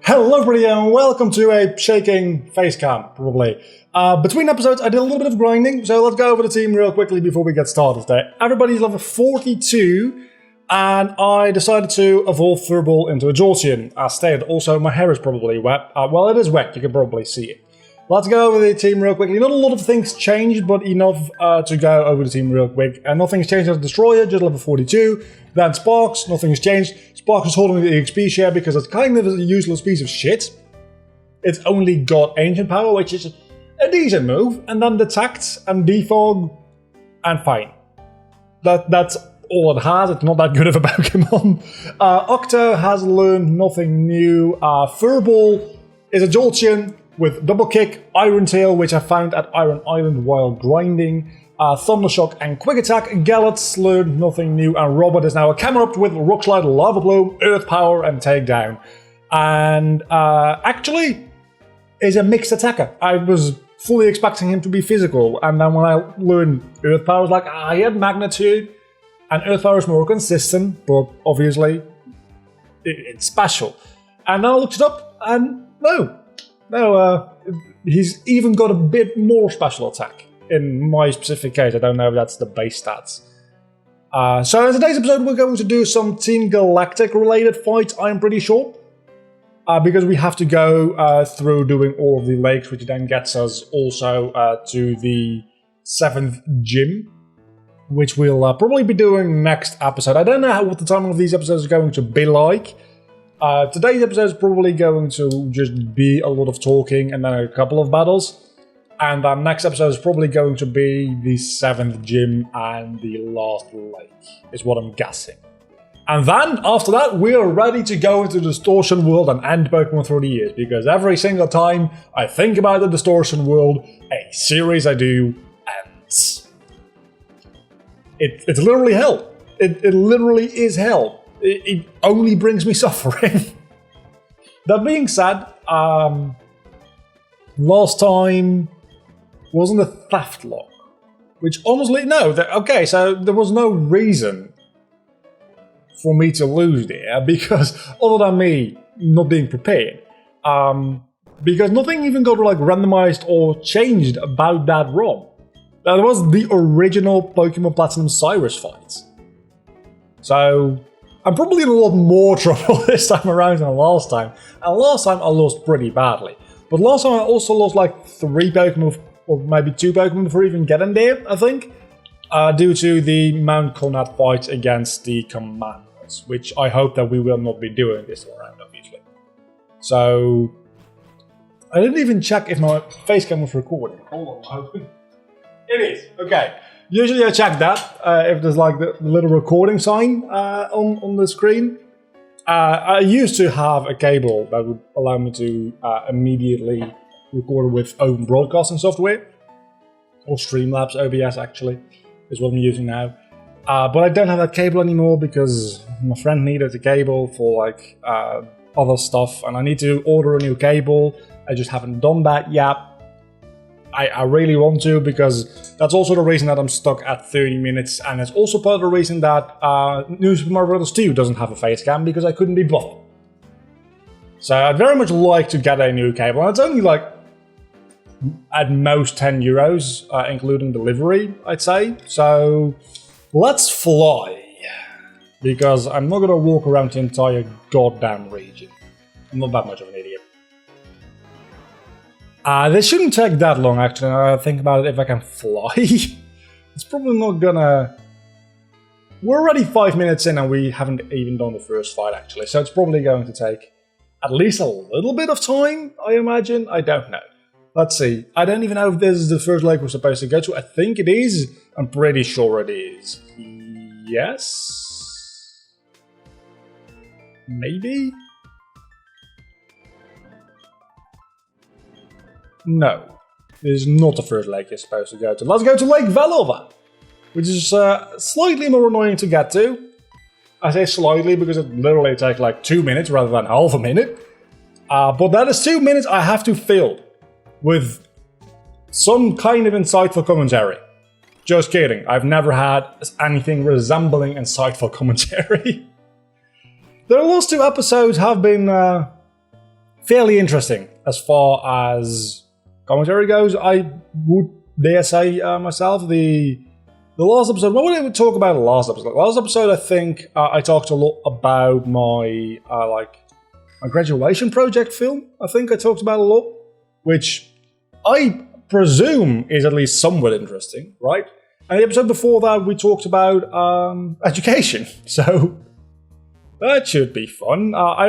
Hello everybody and welcome to a shaking face cam, probably. Between episodes I did a little bit of grinding, so let's go over the team real quickly before we get started today. Everybody's level 42 and I decided to evolve Furball into a Jolteon. As stated, also my hair is probably wet. Well, it is wet, you can probably see it. Let's go over the team real quickly. Not a lot of things changed, but enough to go over the team real quick. And nothing's changed as Destroyer, just level 42. Then Sparks, nothing's changed. Sparks is holding the XP share because it's kind of a useless piece of shit. It's only got Ancient Power, which is a decent move. And then Detect and Defog, and fine. That's all it has. It's not that good of a Pokemon. Octo has learned nothing new. Furball is a Jolteon with Double Kick, Iron Tail, which I found at Iron Island while grinding, Thundershock and Quick Attack. Galet's learned nothing new, and Robert is now a Camerupt with Rock Slide, Lava Blow, Earth Power and Takedown. And actually is a mixed attacker. I was fully expecting him to be physical, and then when I learned Earth Power, I was like, he had Magnitude, and Earth Power is more consistent, but obviously it's special. And then I looked it up, and no, he's even got a bit more special attack. In my specific case, I don't know if that's the base stats. So in today's episode, we're going to do some Team Galactic related fights, I'm pretty sure. Because we have to go through doing all of the lakes, which then gets us also to the 7th gym, which we'll probably be doing next episode. I don't know what the timing of these episodes is going to be like. Today's episode is probably going to just be a lot of talking and then a couple of battles. And the next episode is probably going to be the 7th gym and the last lake, is what I'm guessing. And then, after that, we are ready to go into the Distortion World and end Pokemon through the years. Because every single time I think about the Distortion World, a series I do ends. It's literally hell. It literally is hell. It only brings me suffering. That being said, last time wasn't a theft lock, which honestly, no. Okay, so there was no reason for me to lose there because other than me not being prepared, because nothing even got like randomized or changed about that ROM. That was the original Pokemon Platinum Cyrus fight. So I'm probably in a lot more trouble this time around than last time. And last time I lost pretty badly. But last time I also lost like 3 Pokemon, or maybe 2 Pokemon before even getting there, I think. Due to the Mount Conrad fight against the Commanders. Which I hope that we will not be doing this time around, obviously. So I didn't even check if my face cam was recording. Hold on. It is. Okay. Usually I check that, if there's like the little recording sign on the screen. I used to have a cable that would allow me to immediately record with open broadcasting software. Or Streamlabs OBS actually, is what I'm using now. But I don't have that cable anymore because my friend needed a cable for like other stuff. And I need to order a new cable. I just haven't done that yet. I really want to, because that's also the reason that I'm stuck at 30 minutes, and it's also part of the reason that New Super Mario Bros. 2 doesn't have a face cam, because I couldn't be bothered. So I'd very much like to get a new cable, and it's only like at most €10, including delivery, I'd say. So let's fly, because I'm not going to walk around the entire goddamn region. I'm not that much of an idiot. This shouldn't take that long, actually. I think about it, if I can fly. It's probably not gonna... We're already 5 minutes in and we haven't even done the first fight, actually. So it's probably going to take at least a little bit of time, I imagine. I don't know. Let's see. I don't even know if this is the first lake we're supposed to go to. I think it is. I'm pretty sure it is. Yes? Maybe? No, this is not the first lake you're supposed to go to. Let's go to Lake Velova, which is slightly more annoying to get to. I say slightly because it literally takes like 2 minutes rather than half a minute. But that is 2 minutes I have to fill with some kind of insightful commentary. Just kidding, I've never had anything resembling insightful commentary. The last 2 episodes have been fairly interesting as far as commentary goes. I would dare say myself, the last episode, what would I talk about the last episode? Last episode, I think I talked a lot about my my graduation project film. I think I talked about a lot, which I presume is at least somewhat interesting, right? And the episode before that, we talked about education, so that should be fun. I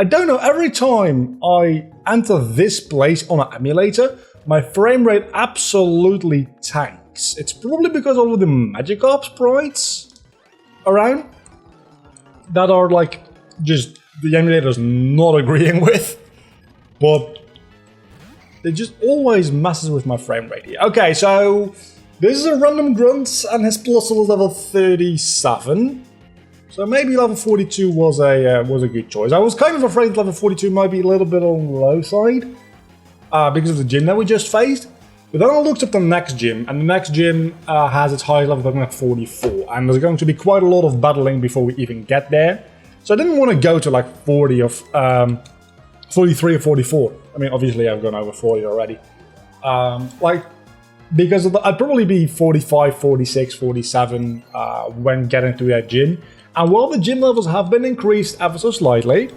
don't know, every time I enter this place on an emulator, my frame rate absolutely tanks. It's probably because of all the Magikarp sprites around that are like just the emulator's not agreeing with, but it just always messes with my frame rate here. Okay, so this is a random grunt and his plus is level 37. So maybe level 42 was a good choice. I was kind of afraid level 42 might be a little bit on the low side because of the gym that we just faced. But then I looked up the next gym, and the next gym has its highest level at 44, and there's going to be quite a lot of battling before we even get there. So I didn't want to go to like 40 of 43 or 44. I mean, obviously I've gone over 40 already. Because I'd probably be 45, 46, 47 when getting to that gym. And while the gym levels have been increased ever so slightly,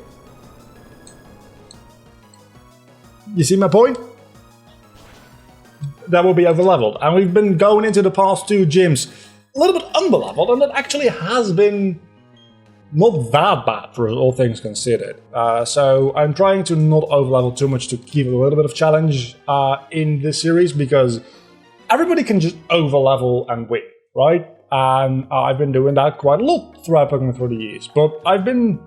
you see my point? That will be overleveled. And we've been going into the past two gyms a little bit underleveled, and it actually has been not that bad for all things considered. So I'm trying to not overlevel too much to keep a little bit of challenge in this series, because everybody can just overlevel and win, right? And I've been doing that quite a lot throughout Pokemon through the years. But I've been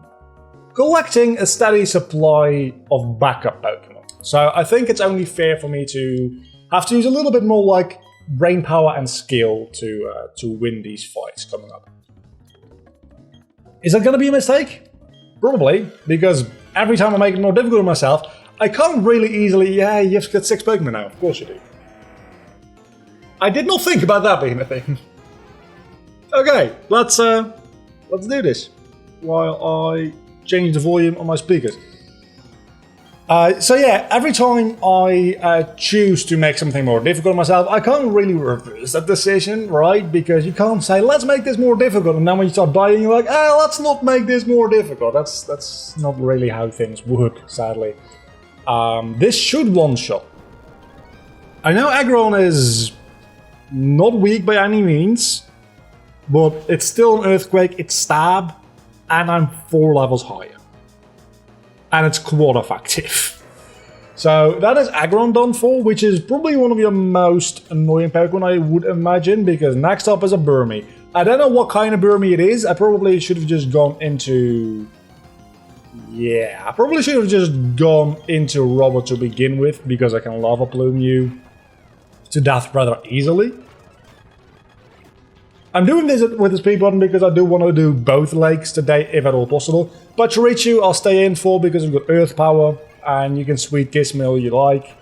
collecting a steady supply of backup Pokemon. So I think it's only fair for me to have to use a little bit more like brain power and skill to win these fights coming up. Is that going to be a mistake? Probably, because every time I make it more difficult on myself, I can't really easily, you've got 6 Pokemon now, of course you do. I did not think about that being a thing. Okay, let's do this while I change the volume on my speakers. So yeah, every time I choose to make something more difficult myself, I can't really reverse that decision, right? Because you can't say, let's make this more difficult, and then when you start dying, you're like, let's not make this more difficult. That's not really how things work, sadly. This should one-shot. I know Aggron is not weak by any means, but it's still an Earthquake, it's Stab, and I'm 4 levels higher. And it's quarter active. So that is Aggron done for, which is probably one of your most annoying Pokemon, I would imagine, because next up is a Burmy. I don't know what kind of Burmy it is. I probably should have just gone into... Yeah, I probably should have just gone into Robot to begin with, because I can Lava Plume you to death rather easily. I'm doing this with the speed button because I do want to do both lakes today, if at all possible. But Chirichu I'll stay in for because I've got Earth Power, and you can Sweet Kiss me all you like.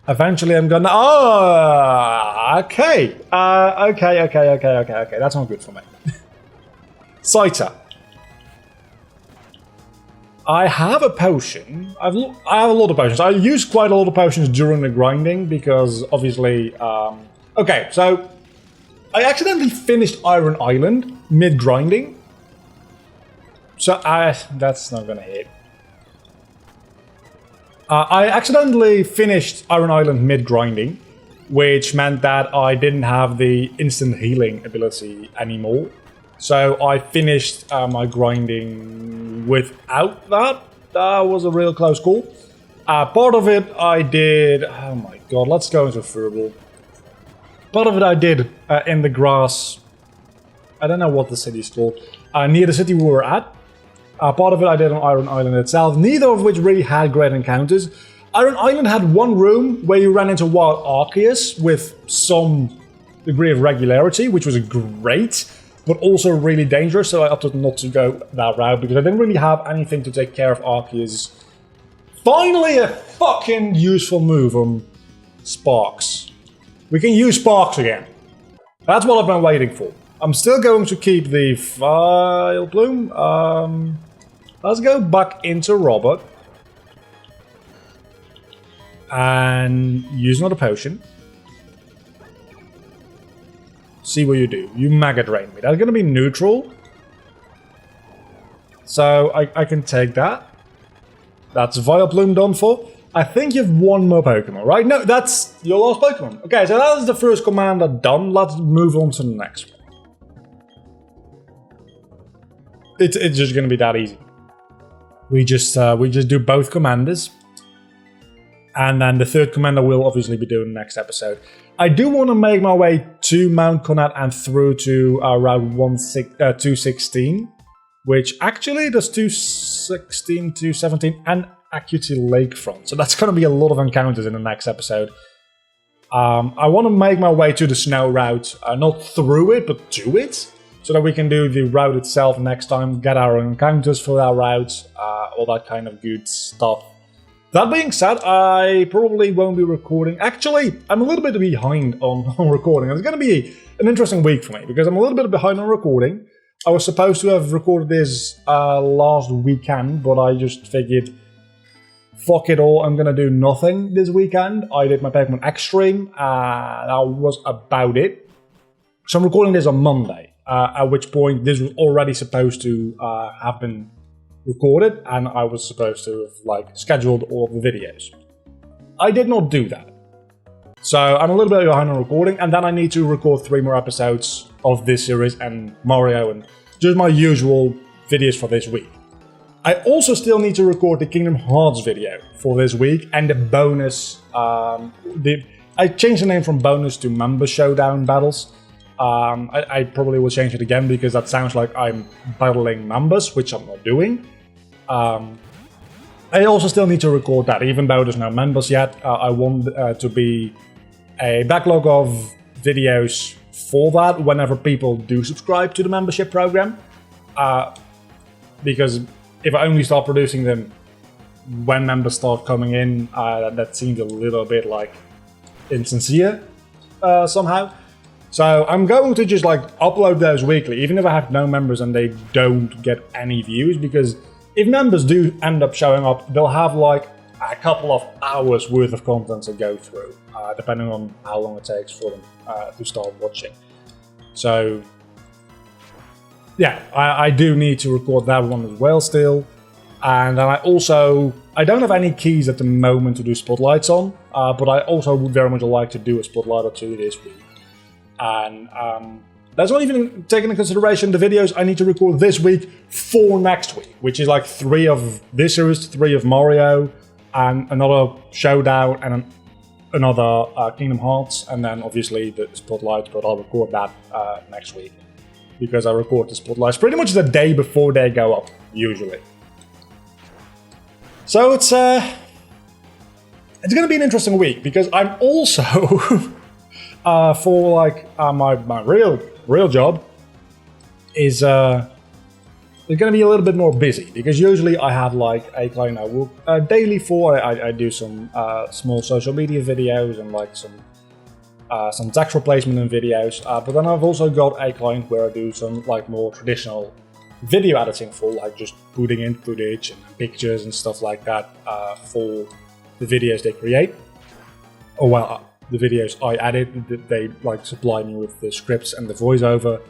Eventually I'm gonna... Okay. Okay. That's not good for me. Saita. I have a potion. I have a lot of potions. I use quite a lot of potions during the grinding because obviously... Okay, so... I accidentally finished Iron Island mid-grinding. So that's not gonna hit. I accidentally finished Iron Island mid-grinding, which meant that I didn't have the instant healing ability anymore. So I finished my grinding without that. That was a real close call. Part of it I did... Oh my god, let's go into Furball. Part of it I did in the grass. I don't know what the city is called. Near the city we were at. Part of it I did on Iron Island itself. Neither of which really had great encounters. Iron Island had one room where you ran into wild Acreus with some degree of regularity, which was great, but also really dangerous. So I opted not to go that route because I didn't really have anything to take care of Acreus. Finally, a fucking useful move on Sparks. We can use Sparks again. That's what I've been waiting for. I'm still going to keep the File Plume. Let's go back into Robot. And use another potion. See what you do. You Mega Drain me. That's going to be neutral. So I can take that. That's Vileplume done for. I think you have one more Pokemon, right? No, that's your last Pokemon. Okay, so that is the first commander done. Let's move on to the next one. It's just going to be that easy. We just do both commanders. And then the third commander will obviously be doing the next episode. I do want to make my way to Mount Conrad and through to Route 216. Which actually does 216, 217 and Acreus Lakefront. So that's going to be a lot of encounters in the next episode. I want to make my way to the snow route. Not through it, but to it. So that we can do the route itself next time. Get our encounters for our routes. All that kind of good stuff. That being said, I probably won't be recording. Actually, I'm a little bit behind on recording. It's going to be an interesting week for me. Because I'm a little bit behind on recording. I was supposed to have recorded this last weekend, but I just figured, fuck it all, I'm going to do nothing this weekend. I did my Pokemon X stream, that was about it. So I'm recording this on Monday, at which point this was already supposed to have been recorded, and I was supposed to have scheduled all of the videos. I did not do that. So I'm a little bit behind on recording, and then I need to record 3 more episodes of this series and Mario and just my usual videos for this week. I also still need to record the Kingdom Hearts video for this week and the bonus. I changed the name from bonus to Member Showdown battles. I probably will change it again because that sounds like I'm battling members, which I'm not doing. I also still need to record that, even though there's no members yet. I want to be a backlog of videos for that whenever people do subscribe to the membership program. Because if I only start producing them when members start coming in, that seems a little bit insincere somehow. So I'm going to just upload those weekly, even if I have no members and they don't get any views, because if members do end up showing up, they'll have a couple of hours worth of content to go through, depending on how long it takes for them to start watching. So yeah, I do need to record that one as well still. And then I don't have any keys at the moment to do spotlights on, but I also would very much like to do a spotlight or 2 this week. And that's not even taking into consideration the videos I need to record this week for next week, which is 3 of this series, 3 of Mario, and another Showdown, and another Kingdom Hearts, and then obviously the spotlight, but I'll record that next week. Because I record the spotlights pretty much the day before they go up, usually. So it's going to be an interesting week, because I'm also... for my real job is it's going to be a little bit more busy, because usually I have a client I work daily for. I do some small social media videos and some text replacement and videos, but then I've also got a client where I do some more traditional video editing for, just putting in footage and pictures and stuff like that for the videos they create. Oh well. The videos I edit, they supply me with the scripts and the voiceover,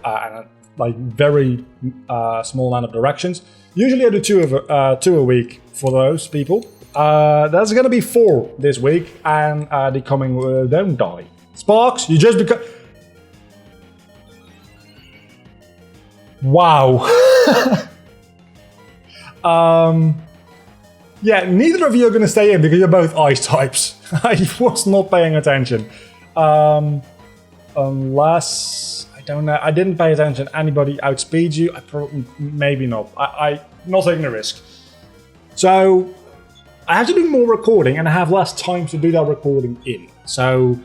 and very small amount of directions. Usually I do two a week for those people. That's gonna be 4 this week, and the coming don't die. Sparks, you just become. Wow. Yeah, neither of you are going to stay in because you're both ice types. I was not paying attention. Unless, I don't know, I didn't pay attention. Anybody outspeeds you? Maybe not. I'm not taking the risk. So, I have to do more recording and I have less time to do that recording in. So,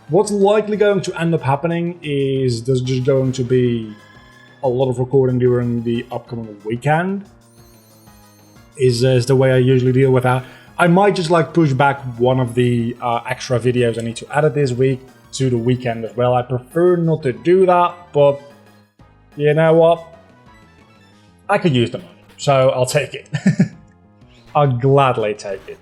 what's likely going to end up happening is there's just going to be a lot of recording during the upcoming weekend. Is the way I usually deal with that. I might just push back one of the extra videos I need to edit this week to the weekend as well. I prefer not to do that, but you know what? I could use the money. So I'll take it. I'll gladly take it.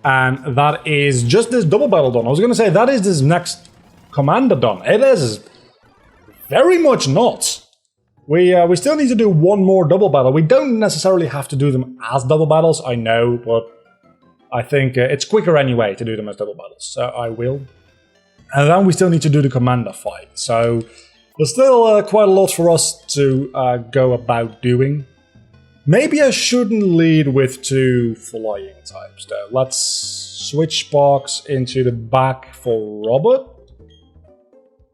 And that is just this double battle done. I was going to say that is this next commander done. It is very much not. We still need to do one more double battle. We don't necessarily have to do them as double battles, I know, but I think it's quicker anyway to do them as double battles, so I will. And then we still need to do the commander fight. So there's still quite a lot for us to go about doing. Maybe I shouldn't lead with 2 flying types though. Let's switch sparks into the back for Robert.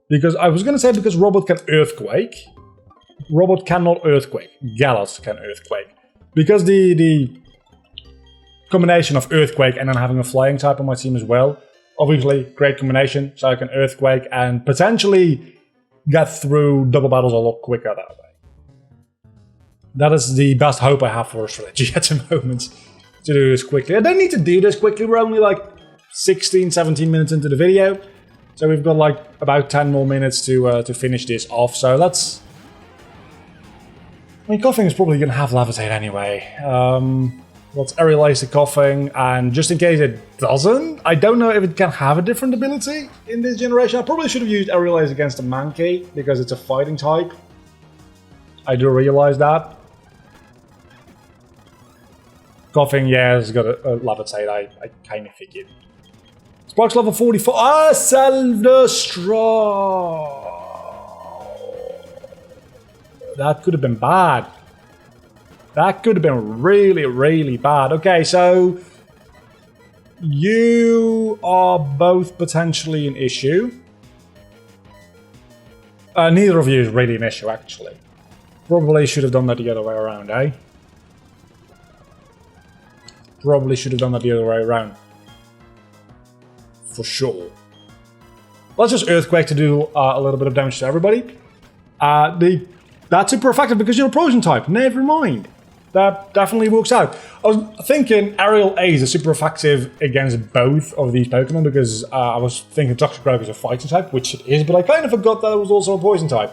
Because I was going to say because Robert can Earthquake. Robert cannot Earthquake. Gallows can Earthquake. Because the combination of Earthquake and then having a flying type on my team as well. Obviously, great combination. So I can Earthquake and potentially get through double battles a lot quicker that way. That is the best hope I have for a strategy at the moment, to do this quickly. I don't need to do this quickly, we're only like 16, 17 minutes into the video. So we've got like about 10 more minutes to finish this off, so let's... I mean, Coughing is probably going to have Levitate anyway. Let's aerialize the Coughing, and just in case it doesn't, I don't know if it can have a different ability in this generation. I probably should have used aerialize against the Mankey, because it's a fighting type. I do realize that. Coughing, yeah, it's got a Levitate, I kind of figured. Sparks level 44. Ah, Self-Destruct! That could have been bad. That could have been really, really bad. Okay, so you are both potentially an issue. Neither of you is really an issue, actually. Probably should have done that the other way around, eh? Probably should have done that the other way around. For sure. Let's just Earthquake to do a little bit of damage to everybody. That's super effective because you're a poison type. Never mind. That definitely works out. I was thinking Aerial Ace is super effective against both of these Pokemon because I was thinking Toxic Growth is a fighting type, which it is, but I kind of forgot that it was also a poison type.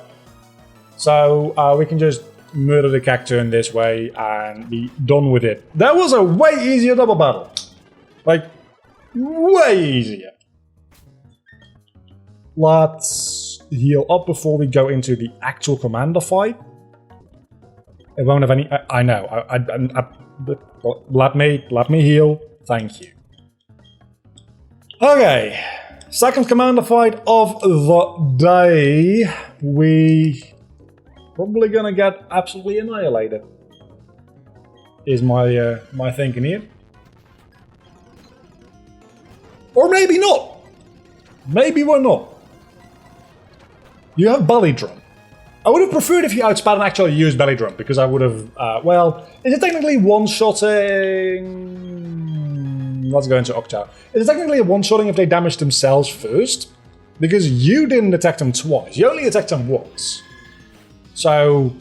So we can just murder the Cacturne in this way and be done with it. That was a way easier double battle. Like, way easier. Let's heal up before we go into the actual commander fight. It won't have any... I know. Let me heal. Thank you. Okay. Second commander fight of the day. We... probably gonna get absolutely annihilated. Is my my thinking here. Or maybe not. Maybe we're not. You have Belly Drum. I would have preferred if you outspat and actually used Belly Drum, because I would have... well, is it technically one-shotting... Let's go into Octo. Is it technically a one-shotting if they damage themselves first? Because you didn't attack them twice. You only attacked them once. So,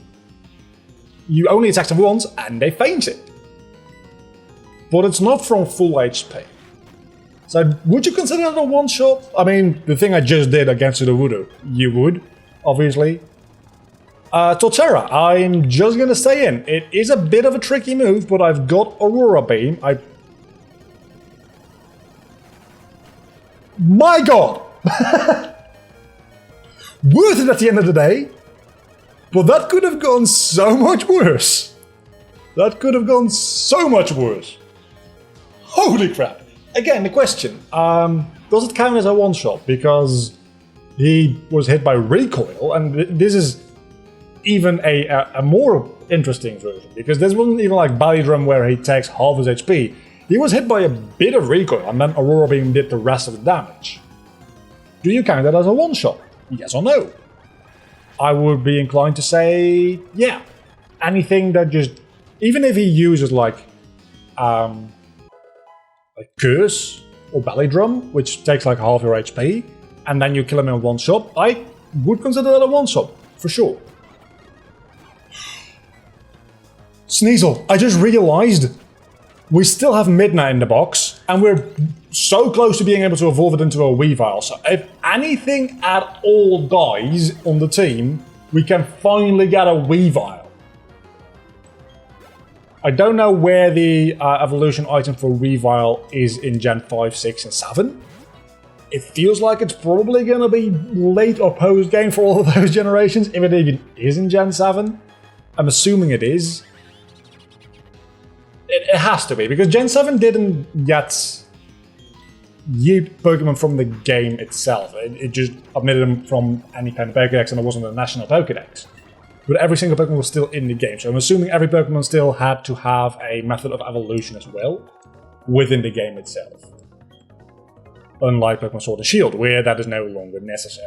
you only attacked them once and they fainted. But it's not from full HP. So, would you consider that a one-shot? I mean, the thing I just did against the Voodoo, you would, obviously. Torterra, I'm just gonna stay in. It is a bit of a tricky move, but I've got Aurora Beam. My god! Worth it at the end of the day. But that could have gone so much worse. That could have gone so much worse. Holy crap. Again, the question. Does it count as a one-shot? Because he was hit by recoil, and this is even a more interesting version. Because this wasn't even like Belly Drum where he takes half his HP. He was hit by a bit of recoil, and then Aurora Beam did the rest of the damage. Do you count that as a one-shot? Yes or no? I would be inclined to say, yeah. Anything that just... Even if he uses like Curse or Belly Drum, which takes like half your HP, and then you kill him in one shot, I would consider that a one-shot, for sure. Sneasel, I just realized we still have Midnight in the box, and we're so close to being able to evolve it into a Weavile. So if anything at all dies on the team, we can finally get a Weavile. I don't know where the evolution item for Weavile is in Gen 5, 6, and 7. It feels like it's probably going to be late or post-game for all of those generations, if it even is in Gen 7. I'm assuming it is. It has to be, because Gen 7 didn't yet yeet Pokemon from the game itself. It just omitted them from any kind of Pokedex, and it wasn't a national Pokedex. But every single Pokemon was still in the game, so I'm assuming every Pokemon still had to have a method of evolution as well within the game itself. Unlike Pokemon Sword and Shield, where that is no longer necessary.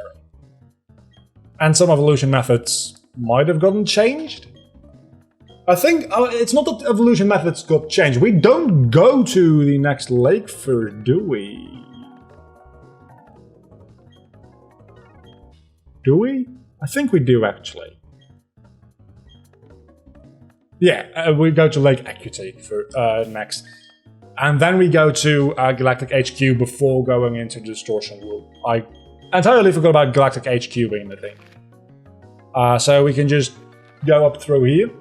And some evolution methods might have gotten changed. I think it's not that evolution methods got changed. We don't go to the next lake first, do we? Do we? I think we do, actually. Yeah, we go to Lake Acreus for next. And then we go to Galactic HQ before going into the Distortion World. I entirely forgot about Galactic HQ being the thing. So we can just go up through here.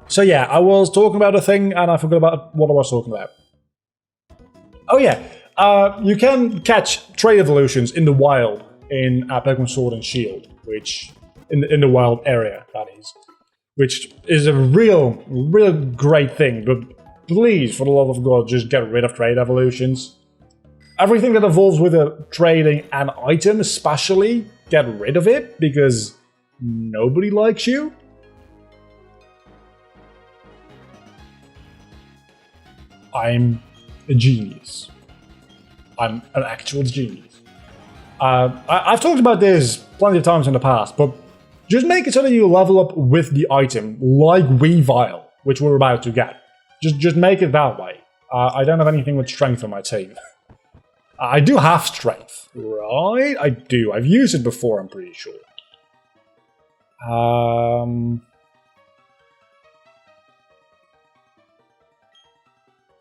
So yeah, I was talking about a thing and I forgot about what I was talking about. Oh yeah, you can catch trait evolutions in the wild in Pokemon Sword and Shield, which in the wild area, that is. Which is a real great thing, but please, for the love of God, just get rid of trait evolutions. Everything that evolves with a trading an item, especially, get rid of it, because nobody likes you. I'm a genius. I'm an actual genius. I've talked about this plenty of times in the past, but just make it so that you level up with the item, like Weavile, which we're about to get. Just make it that way. I don't have anything with strength on my team. I do have strength, right? I do. I've used it before, I'm pretty sure.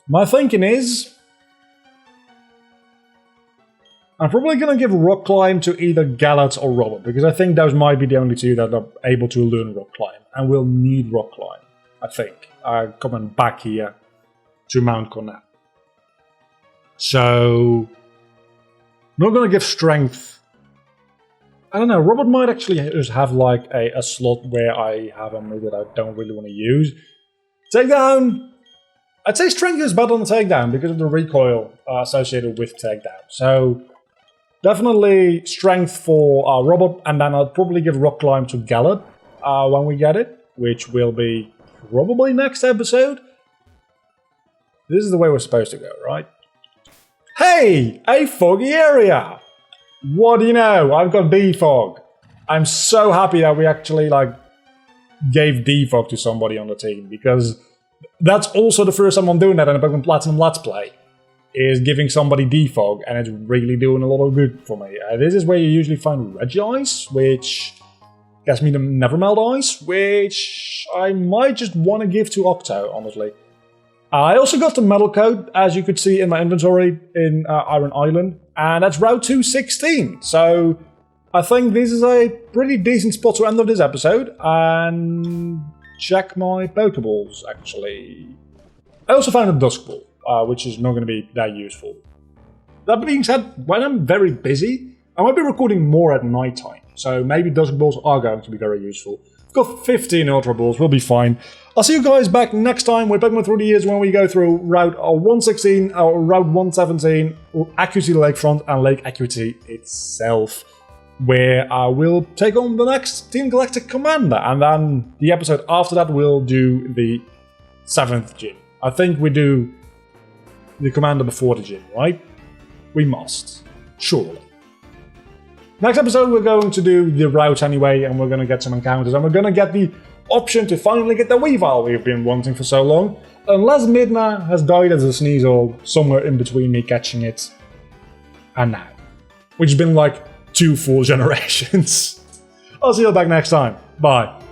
My thinking is, I'm probably going to give Rock Climb to either Galat or Robert, because I think those might be the only two that are able to learn Rock Climb, and will need Rock Climb, I think, coming back here to Mount Cornell. So, not going to give Strength. I don't know, Robert might actually just have like a slot where I have a move that I don't really want to use. Takedown! I'd say Strength is better on the Takedown because of the recoil associated with Takedown. So, definitely Strength for Robert, and then I'll probably give Rock Climb to Galat when we get it, which will be probably next episode. This is the way we're supposed to go, right? Hey! A foggy area! What do you know? I've got B-Fog. I'm so happy that we actually, gave D-Fog to somebody on the team, because that's also the first time I'm doing that in a Pokemon Platinum Let's Play, is giving somebody D-Fog, and it's really doing a lot of good for me. This is where you usually find Regice, which gets me the Nevermelt Ice, which I might just want to give to Octo, honestly. I also got the Metal Coat, as you could see in my inventory in Iron Island, and that's Route 216. So I think this is a pretty decent spot to end of this episode, and check my Pokeballs, actually. I also found a Dusk Ball, which is not going to be that useful. That being said, when I'm very busy, I might be recording more at night time, so maybe Dusk Balls are going to be very useful. I've got 15 Ultra Balls, we'll be fine. I'll see you guys back next time with Pokemon Through the Years when we go through Route 116, Route 117, Accuracy Lakefront, and Lake Accuracy itself, where I will take on the next Team Galactic Commander, and then the episode after that we'll do the 7th gym. I think we do the Commander before the gym, right? We must. Surely. Next episode we're going to do the route anyway, and we're going to get some encounters, and we're going to get the option to finally get the Weavile we've been wanting for so long, unless Midna has died as a Sneasel somewhere in between me catching it and now. Which has been like 2 full generations. I'll see you back next time. Bye.